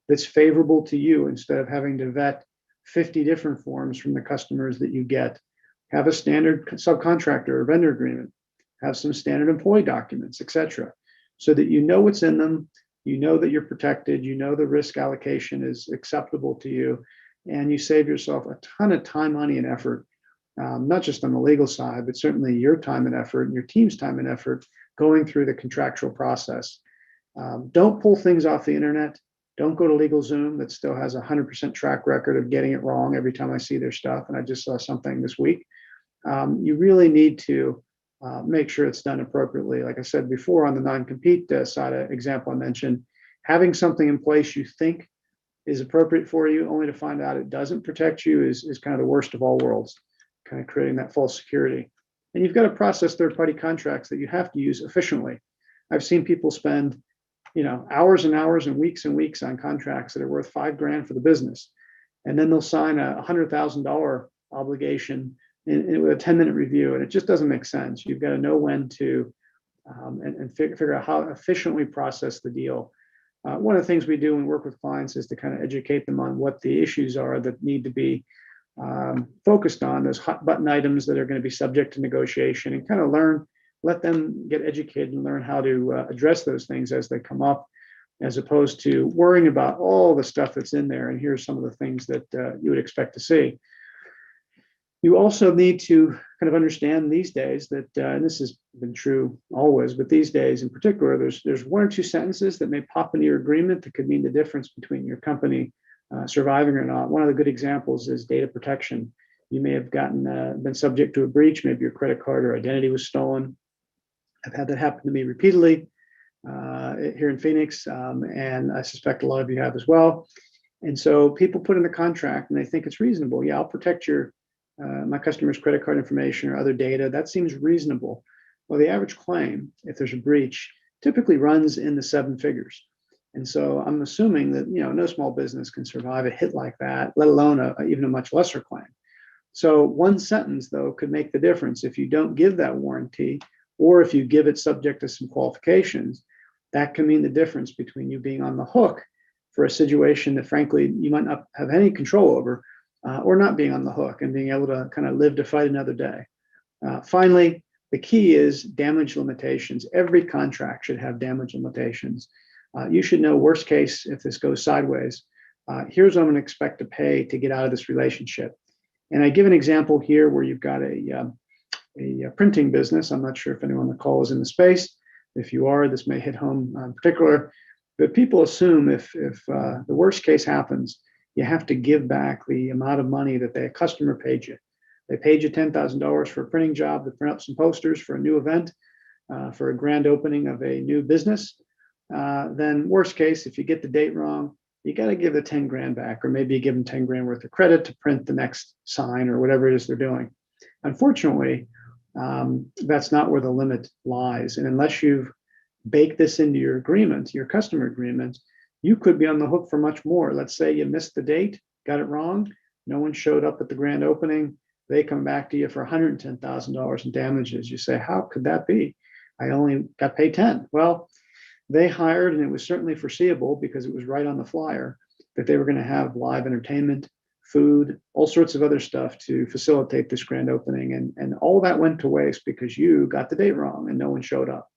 Speaker 2: that's favorable to you instead of having to vet 50 different forms from the customers that you get. Have a standard subcontractor or vendor agreement, have some standard employee documents, etc., so that you know what's in them, you know that you're protected, you know the risk allocation is acceptable to you, and you save yourself a ton of time, money, and effort, not just on the legal side, but certainly your time and effort and your team's time and effort going through the contractual process. Don't pull things off the internet. Don't go to LegalZoom that still has a 100% track record of getting it wrong every time I see their stuff. And I just saw something this week. You really need to make sure it's done appropriately. Like I said before, on the non-compete side example I mentioned, having something in place you think is appropriate for you, only to find out it doesn't protect you is kind of the worst of all worlds, kind of creating that false security. And you've got to process third-party contracts that you have to use efficiently. I've seen people spend, hours and hours and weeks on contracts that are worth $5,000 for the business. And then they'll sign a $100,000 obligation with a 10-minute review. And it just doesn't make sense. You've got to know when to and figure out how efficiently process the deal. One of the things we do when we work with clients is to kind of educate them on what the issues are that need to be focused on, those hot button items that are going to be subject to negotiation, and kind of let them get educated and learn how to address those things as they come up, as opposed to worrying about all the stuff that's in there. And here's some of the things that you would expect to see. You also need to kind of understand these days that, and this has been true always, but these days in particular, there's one or two sentences that may pop into your agreement that could mean the difference between your company surviving or not. One of the good examples is data protection. You may have been subject to a breach. Maybe your credit card or identity was stolen. I've had that happen to me repeatedly here in Phoenix, and I suspect a lot of you have as well. And so people put in the contract and they think it's reasonable. Yeah, I'll protect my customer's credit card information or other data. That seems reasonable. Well, the average claim, if there's a breach, typically runs in the 7 figures. And so I'm assuming that no small business can survive a hit like that, let alone even a much lesser claim. So one sentence, though, could make the difference. If you don't give that warranty, or if you give it subject to some qualifications, that can mean the difference between you being on the hook for a situation that, frankly, you might not have any control over, or not being on the hook and being able to kind of live to fight another day. Finally, the key is damage limitations. Every contract should have damage limitations. You should know, worst case, if this goes sideways, here's what I'm going to expect to pay to get out of this relationship. And I give an example here where you've got a printing business. I'm not sure if anyone on the call is in the space. If you are, this may hit home in particular. But people assume if the worst case happens, you have to give back the amount of money that the customer paid you. They paid you $10,000 for a printing job to print up some posters for a new event, for a grand opening of a new business. Then worst case, if you get the date wrong, you got to give the 10 grand back, or maybe you give them 10 grand worth of credit to print the next sign or whatever it is they're doing. Unfortunately, that's not where the limit lies. And unless you've baked this into your agreement, your customer agreement, you could be on the hook for much more. Let's say you missed the date, got it wrong, no one showed up at the grand opening, they come back to you for $110,000 in damages. You say, how could that be? I only got paid 10. Well, they hired, and it was certainly foreseeable because it was right on the flyer, that they were going to have live entertainment, food, all sorts of other stuff to facilitate this grand opening. And all that went to waste because you got the date wrong and no one showed up.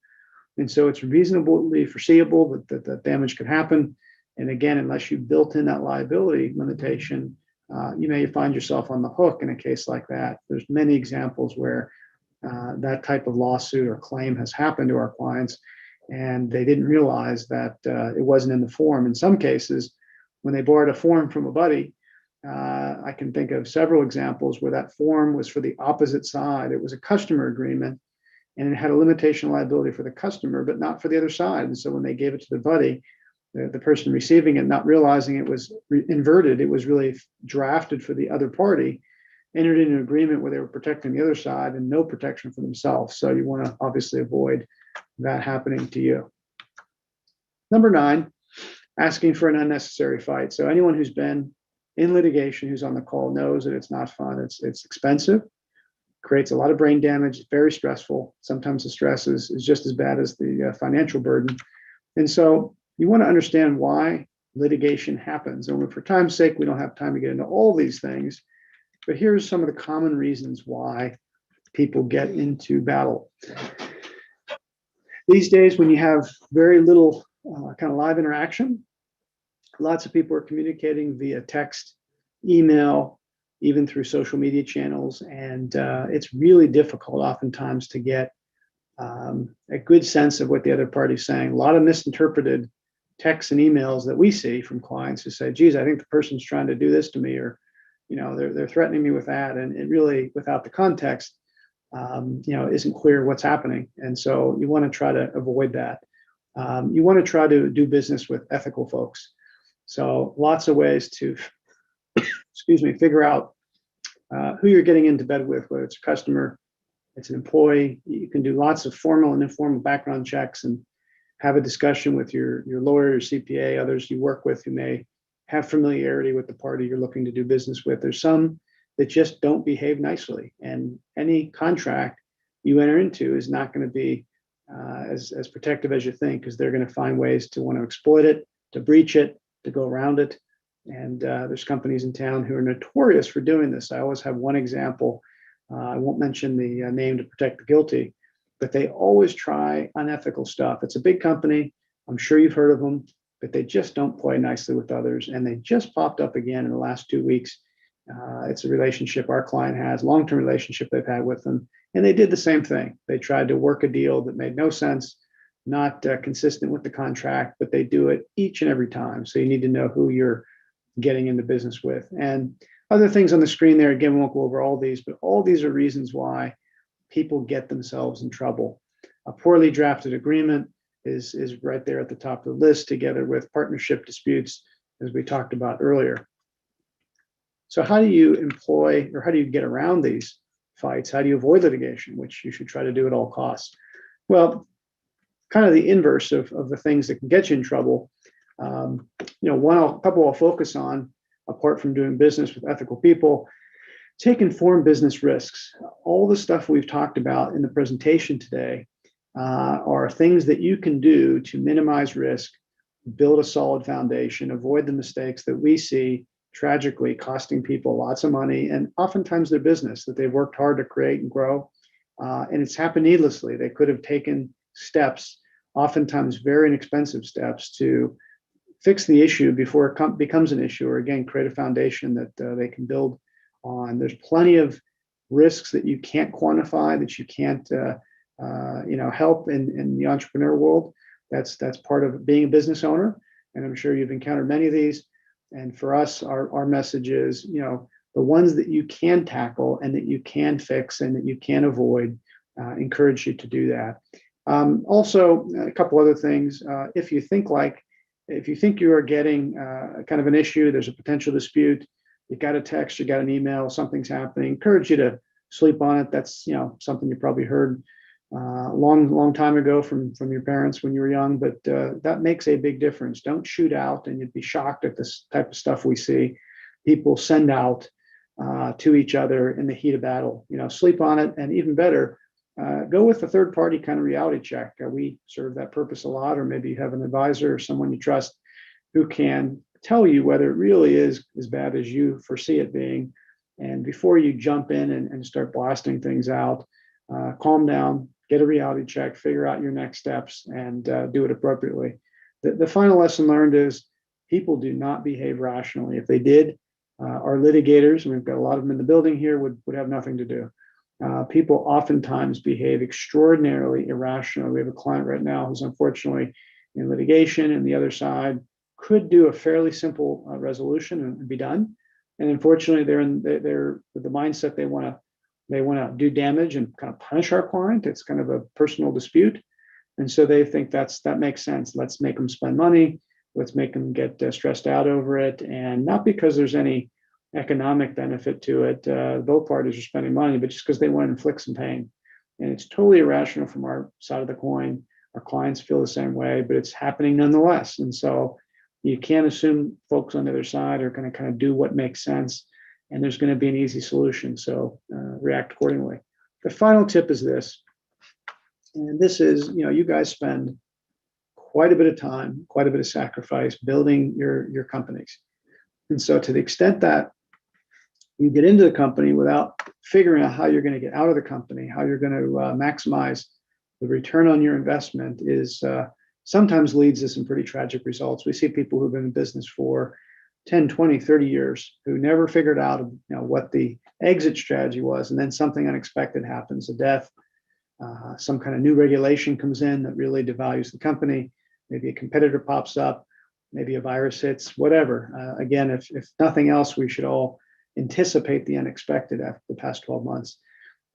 Speaker 2: And so it's reasonably foreseeable that the damage could happen. And again, unless you built in that liability limitation, you may find yourself on the hook in a case like that. There's many examples where that type of lawsuit or claim has happened to our clients, and they didn't realize that it wasn't in the form. In some cases, when they borrowed a form from a buddy, I can think of several examples where that form was for the opposite side. It was a customer agreement, and it had a limitation of liability for the customer, but not for the other side. And so when they gave it to the buddy, the person receiving it, not realizing it was inverted, it was really drafted for the other party, entered into an agreement where they were protecting the other side and no protection for themselves. So you want to obviously avoid that happening to you. Number 9, asking for an unnecessary fight. So anyone who's been in litigation, who's on the call, knows that it's not fun. It's expensive, creates a lot of brain damage, it's very stressful. Sometimes the stress is just as bad as the financial burden. And so you want to understand why litigation happens. And for time's sake, we don't have time to get into all these things, but here's some of the common reasons why people get into battle. These days, when you have very little kind of live interaction, lots of people are communicating via text, email, even through social media channels. And it's really difficult oftentimes to get a good sense of what the other party's saying. A lot of misinterpreted texts and emails that we see from clients who say, geez, I think the person's trying to do this to me, or, they're threatening me with that. And it really, without the context, isn't clear what's happening. And so you want to try to avoid that. You want to try to do business with ethical folks. So lots of ways to, figure out who you're getting into bed with, whether it's a customer, it's an employee. You can do lots of formal and informal background checks and have a discussion with your lawyer, your CPA, others you work with who may have familiarity with the party you're looking to do business with. There's some that just don't behave nicely, and any contract you enter into is not going to be as protective as you think, because they're going to find ways to want to exploit it, to breach it, to go around it. And there's companies in town who are notorious for doing this. I always have one example. I won't mention the name to protect the guilty, but they always try unethical stuff. It's a big company. I'm sure you've heard of them, but they just don't play nicely with others. And they just popped up again in the last 2 weeks. It's a relationship our client has, long-term relationship they've had with them. And they did the same thing. They tried to work a deal that made no sense, not consistent with the contract, but they do it each and every time. So you need to know who you're getting into business with. And other things on the screen there, again, we won't go over all these, but all these are reasons why people get themselves in trouble. A poorly drafted agreement is right there at the top of the list, together with partnership disputes, as we talked about earlier. So how do you employ, or how do you get around these fights? How do you avoid litigation, which you should try to do at all costs? Well, kind of the inverse of the things that can get you in trouble. A couple I'll focus on, apart from doing business with ethical people: take informed business risks. All the stuff we've talked about in the presentation today are things that you can do to minimize risk, build a solid foundation, avoid the mistakes that we see tragically costing people lots of money and oftentimes their business that they've worked hard to create and grow. And it's happened needlessly. They could have taken steps, oftentimes very inexpensive steps, to fix the issue before it becomes an issue, or again, create a foundation that they can build on. There's plenty of risks that you can't quantify, that you can't help in the entrepreneur world. That's part of being a business owner. And I'm sure you've encountered many of these. And for us, our message is, the ones that you can tackle and that you can fix and that you can avoid, encourage you to do that. Also, a couple other things. If you think you are getting kind of an issue, there's a potential dispute, you got a text, you got an email, something's happening, encourage you to sleep on it. That's something you probably heard long time ago from your parents when you were young, but that makes a big difference. Don't shoot out, and you'd be shocked at this type of stuff we see people send out to each other in the heat of battle. Sleep on it, and even better, go with a third party kind of reality check. We serve that purpose a lot, or maybe you have an advisor or someone you trust who can tell you whether it really is as bad as you foresee it being. And before you jump in and start blasting things out, calm down, get a reality check, figure out your next steps, and do it appropriately. The final lesson learned is people do not behave rationally. If they did, our litigators, and we've got a lot of them in the building here, would have nothing to do. People oftentimes behave extraordinarily irrationally. We have a client right now who's unfortunately in litigation, and the other side could do a fairly simple resolution and be done. And unfortunately, they're the mindset they want to do damage and kind of punish our client. It's kind of a personal dispute. And so they think that makes sense. Let's make them spend money. Let's make them get stressed out over it. And not because there's any economic benefit to it. Both parties are spending money, but just because they want to inflict some pain. And it's totally irrational from our side of the coin. Our clients feel the same way, but it's happening nonetheless. And so you can't assume folks on the other side are going to kind of do what makes sense, and there's going to be an easy solution. So react accordingly. The final tip is this, and this is, you guys spend quite a bit of time, quite a bit of sacrifice building your companies. And so to the extent that you get into the company without figuring out how you're going to get out of the company, how you're going to maximize the return on your investment, is sometimes leads to some pretty tragic results. We see people who've been in business for 10, 20, 30 years who never figured out what the exit strategy was. And then something unexpected happens, a death, some kind of new regulation comes in that really devalues the company. Maybe a competitor pops up, maybe a virus hits, whatever. Again, if nothing else, we should all anticipate the unexpected after the past 12 months.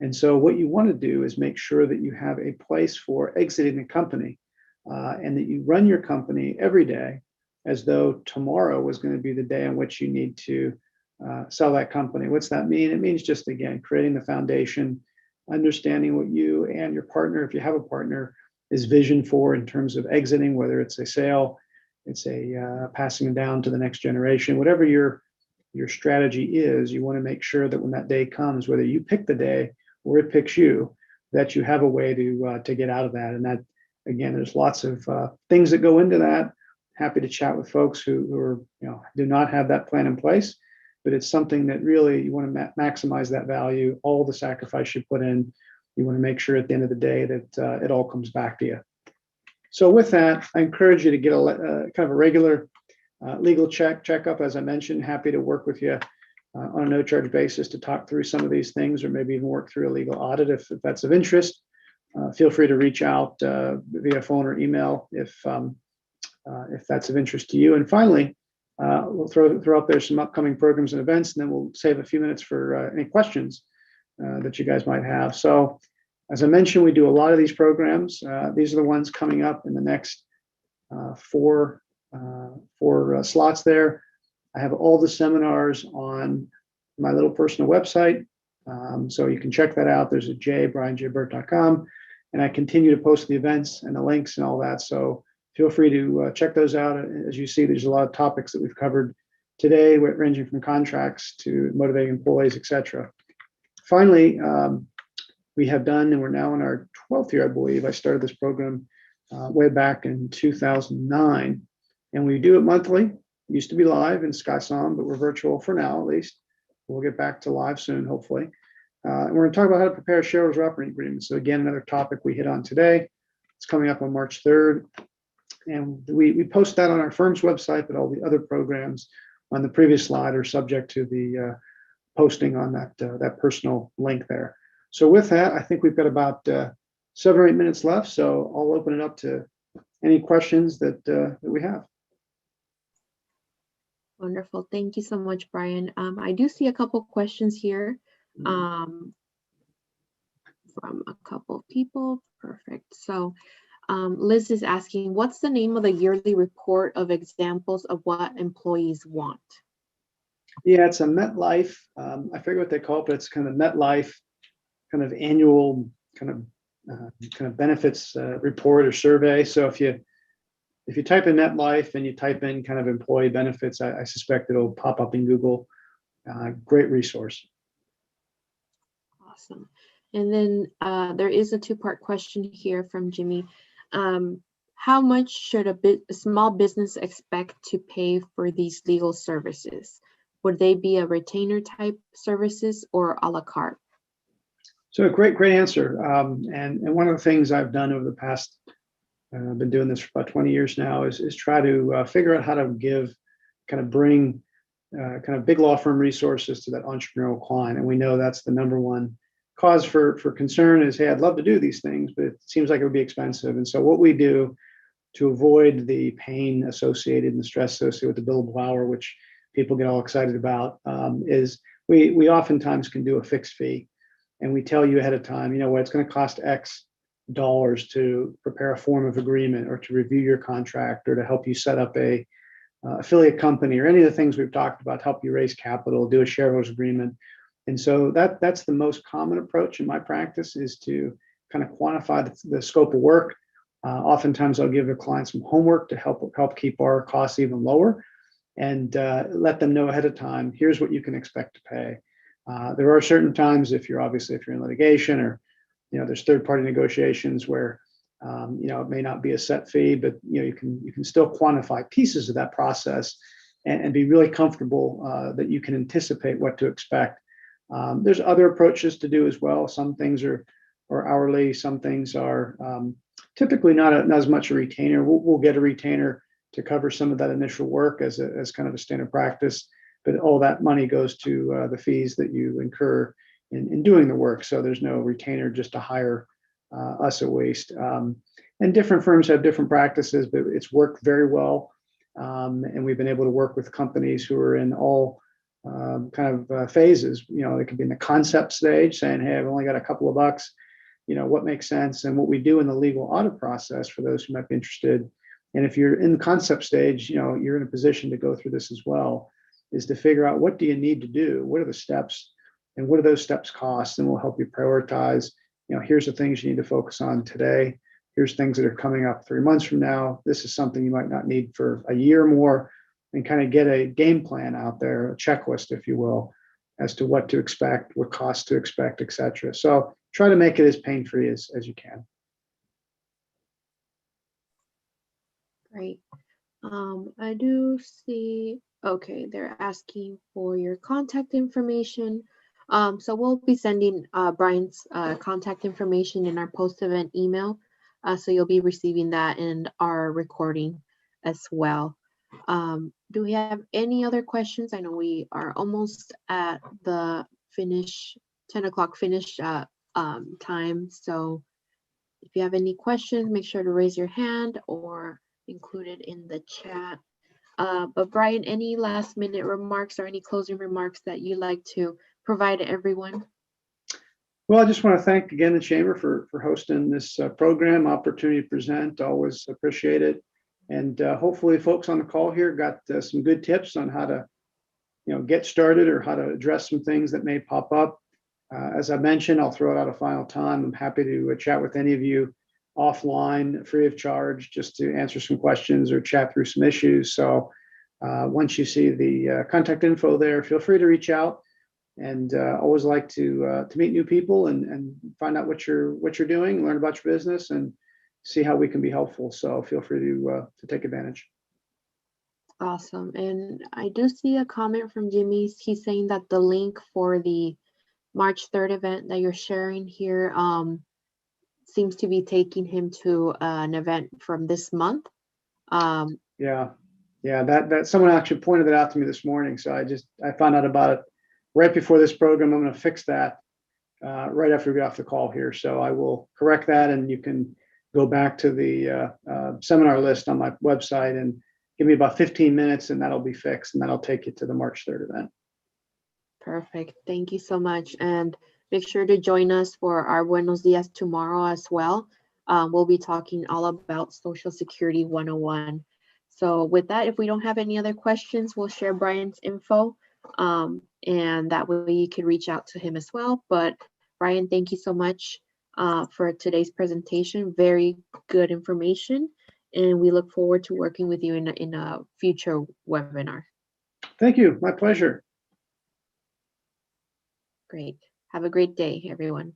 Speaker 2: And so what you want to do is make sure that you have a place for exiting the company, and that you run your company every day as though tomorrow was going to be the day on which you need to sell that company. What's that mean? It means just, again, creating the foundation, understanding what you and your partner, if you have a partner, is visioned for in terms of exiting, whether it's a sale, it's a passing down to the next generation, whatever your strategy is, you want to make sure that when that day comes, whether you pick the day or it picks you, that you have a way to get out of that. And that, again, there's lots of things that go into that. Happy to chat with folks who are, do not have that plan in place, but it's something that really you want to maximize that value, all the sacrifice you put in. You want to make sure at the end of the day that it all comes back to you. So with that, I encourage you to get a kind of a regular legal checkup. As I mentioned, happy to work with you on a no charge basis to talk through some of these things, or maybe even work through a legal audit if that's of interest. Feel free to reach out via phone or email if that's of interest to you. And finally, we'll throw up there some upcoming programs and events, and then we'll save a few minutes for any questions that you guys might have. So, as I mentioned, we do a lot of these programs. These are the ones coming up in the next four slots there. I have all the seminars on my little personal website, so you can check that out. There's a brianjburt.com, and I continue to post the events and the links and all that. So feel free to check those out. As you see, there's a lot of topics that we've covered today, ranging from contracts to motivating employees, etc. Finally, we have done, and we're now in our 12th year, I believe. I started this program way back in 2009, and we do it monthly. It used to be live in SkySom, but we're virtual for now, at least. We'll get back to live soon, hopefully. And we're going to talk about how to prepare shareholders operating agreements. So again, another topic we hit on today. It's coming up on March 3rd. And we post that on our firm's website, but all the other programs on the previous slide are subject to the posting on that personal link there. So with that, I think we've got about 7 or 8 minutes left. So I'll open it up to any questions that we have.
Speaker 1: Wonderful. Thank you so much, Brian. I do see a couple questions here from a couple of people. Perfect. So Liz is asking, what's the name of the yearly report of examples of what employees want?
Speaker 2: Yeah, it's a MetLife. I forget what they call it, but it's kind of MetLife kind of annual kind of benefits report or survey. So if you type in MetLife and you type in kind of employee benefits, I suspect it'll pop up in Google. Great resource.
Speaker 1: Awesome. And then there is a two-part question here from Jimmy. How much should a small business expect to pay for these legal services? Would they be a retainer type services or a la carte?
Speaker 2: So a great answer. And one of the things I've done over the past, I've been doing this for about 20 years now, is try to figure out how to bring kind of big law firm resources to that entrepreneurial client. And we know that's the number one cause for concern is, hey, I'd love to do these things, but it seems like it would be expensive. And so what we do to avoid the pain associated and the stress associated with the billable hour, which people get all excited about, is we oftentimes can do a fixed fee. And we tell you ahead of time, you know what, it's going to cost X dollars to prepare a form of agreement or to review your contract or to help you set up a affiliate company or any of the things we've talked about, help you raise capital, do a shareholders agreement. And so that's the most common approach in my practice, is to kind of quantify the scope of work. Oftentimes I'll give a client some homework to help keep our costs even lower, and let them know ahead of time, here's what you can expect to pay. There are certain times, if you're in litigation or there's third-party negotiations where it may not be a set fee, but you can still quantify pieces of that process and be really comfortable that you can anticipate what to expect. There's other approaches to do as well. Some things are hourly, some things are typically not as much a retainer. We'll get a retainer to cover some of that initial work as kind of a standard practice, but all that money goes to the fees that you incur in doing the work. So there's no retainer just to hire us at Waste. And different firms have different practices, but it's worked very well. And we've been able to work with companies who are in all phases. They could be in the concept stage saying, hey, I've only got a couple of bucks, what makes sense. And what we do in the legal audit process, for those who might be interested, and if you're in the concept stage, you're in a position to go through this as well, is to figure out, what do you need to do? What are the steps, and what do those steps cost? And we'll help you prioritize. Here's the things you need to focus on today. here's things that are coming up 3 months from now. This is something you might not need for a year more, and kind of get a game plan out there, a checklist, if you will, as to what to expect, what costs to expect, et cetera. So try to make it as pain-free as you can.
Speaker 1: Great. I do see, okay, they're asking for your contact information. So we'll be sending Brian's contact information in our post-event email. So you'll be receiving that in our recording as well. Do we have any other questions? I know we are almost at the 10 o'clock finish time. So if you have any questions, make sure to raise your hand or include it in the chat. But Brian, any last minute remarks or any closing remarks that you'd like to provide to everyone?
Speaker 2: Well, I just want to thank again the Chamber for hosting this program, opportunity to present. Always appreciate it. And hopefully folks on the call here got some good tips on how to get started or how to address some things that may pop up. As I mentioned, I'll throw it out a final time. I'm happy to chat with any of you offline, free of charge, just to answer some questions or chat through some issues. So once you see the contact info there, feel free to reach out. And always like to meet new people and find out what you're doing, learn about your business, and see how we can be helpful. So feel free to take advantage.
Speaker 1: Awesome. And I do see a comment from Jimmy. He's saying that the link for the March 3rd event that you're sharing here seems to be taking him to an event from this month.
Speaker 2: Yeah, that someone actually pointed that out to me this morning. So I found out about it right before this program. I'm going to fix that right after we get off the call here. So I will correct that, and you can go back to the seminar list on my website and give me about 15 minutes, and that'll be fixed, and that'll take you to the March 3rd event.
Speaker 1: Perfect. Thank you so much. And make sure to join us for our Buenos Dias tomorrow as well. We'll be talking all about Social Security 101. So with that, if we don't have any other questions, we'll share Brian's info. And that way you can reach out to him as well. But Brian, thank you so much for today's presentation. Very good information. And we look forward to working with you in a future webinar.
Speaker 2: Thank you. My pleasure.
Speaker 1: Great. Have a great day, everyone.